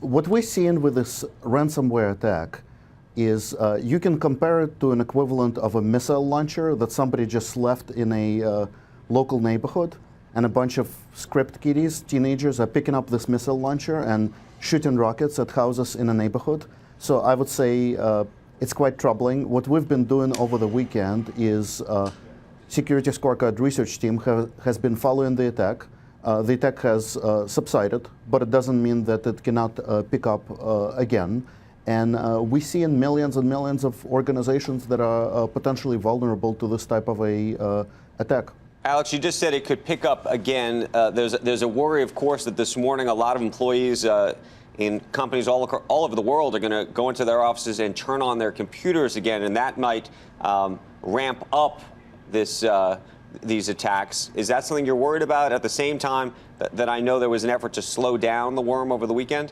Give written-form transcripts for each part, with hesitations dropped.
what we're seeing with this ransomware attack is you can compare it to an equivalent of a missile launcher that somebody just left in a local neighborhood, and a bunch of script kiddies, teenagers, are picking up this missile launcher and shooting rockets at houses in a neighborhood. So I would say it's quite troubling. What we've been doing over the weekend is Security Scorecard research team has been following the attack. The attack has subsided, but it doesn't mean that it cannot pick up again. And we see in millions and millions of organizations that are potentially vulnerable to this type of a attack. Alex, you just said it could pick up again. There's a worry, of course, that this morning a lot of employees in companies all over the world are going to go into their offices and turn on their computers again, and that might ramp up these attacks. Is that something you're worried about at the same time that I know there was an effort to slow down the worm over the weekend?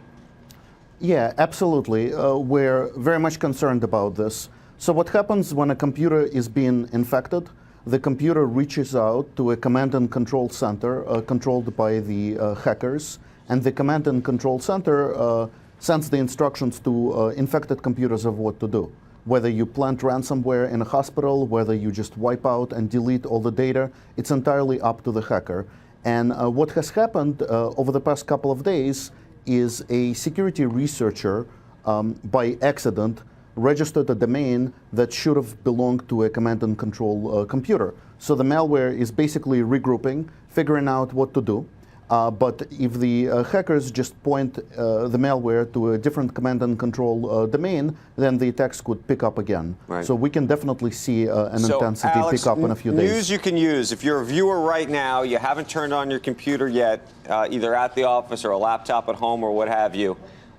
Yeah, absolutely. We're very much concerned about this. So what happens when a computer is being infected? The computer reaches out to a command and control center controlled by the hackers, and the command and control center sends the instructions to infected computers of what to do. Whether you plant ransomware in a hospital, whether you just wipe out and delete all the data, it's entirely up to the hacker. And what has happened over the past couple of days is a security researcher, by accident, registered a domain that should have belonged to a command and control computer. So the malware is basically regrouping, figuring out what to do. But if the hackers just point the malware to a different command and control domain, then the attacks could pick up again. Right. So we can definitely see an intensity Alex, pick up in a few days. News you can use. If you're a viewer right now, you haven't turned on your computer yet, either at the office or a laptop at home or what have you,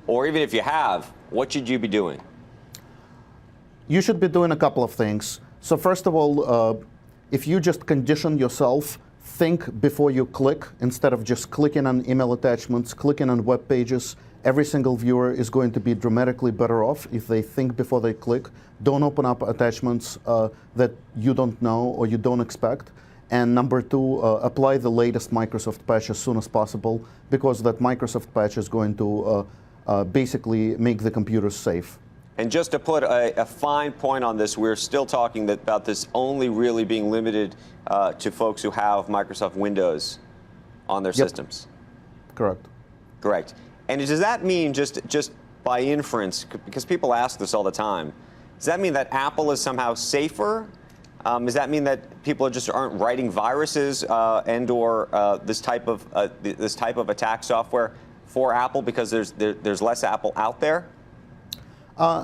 or even if you have, what should you be doing? You should be doing a couple of things. So first of all, if you just condition yourself, think before you click, instead of just clicking on email attachments, clicking on web pages. Every single viewer is going to be dramatically better off if they think before they click. Don't open up attachments that you don't know or you don't expect. And number two, apply the latest Microsoft patch as soon as possible, because that Microsoft patch is going to basically make the computers safe. And just to put a fine point on this, we're still talking about this only really being limited to folks who have Microsoft Windows on their systems. Correct. Correct. And does that mean, just by inference, because people ask this all the time, does that mean that Apple is somehow safer? Does that mean that people just aren't writing viruses and/or this type of attack software for Apple because there's less Apple out there?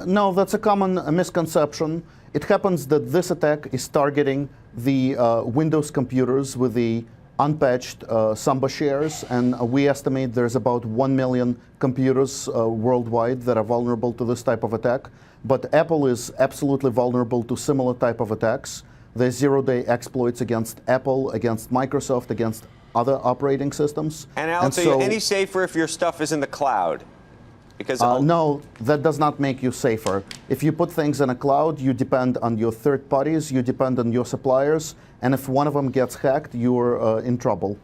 No, that's a common misconception. It happens that this attack is targeting the Windows computers with the unpatched Samba shares, and we estimate there's about 1 million computers worldwide that are vulnerable to this type of attack. But Apple is absolutely vulnerable to similar type of attacks. There's zero-day exploits against Apple, against Microsoft, against other operating systems. And Alex, are you any safer if your stuff is in the cloud? Because no, that does not make you safer. If you put things in a cloud, you depend on your third parties, you depend on your suppliers, and if one of them gets hacked, you're in trouble.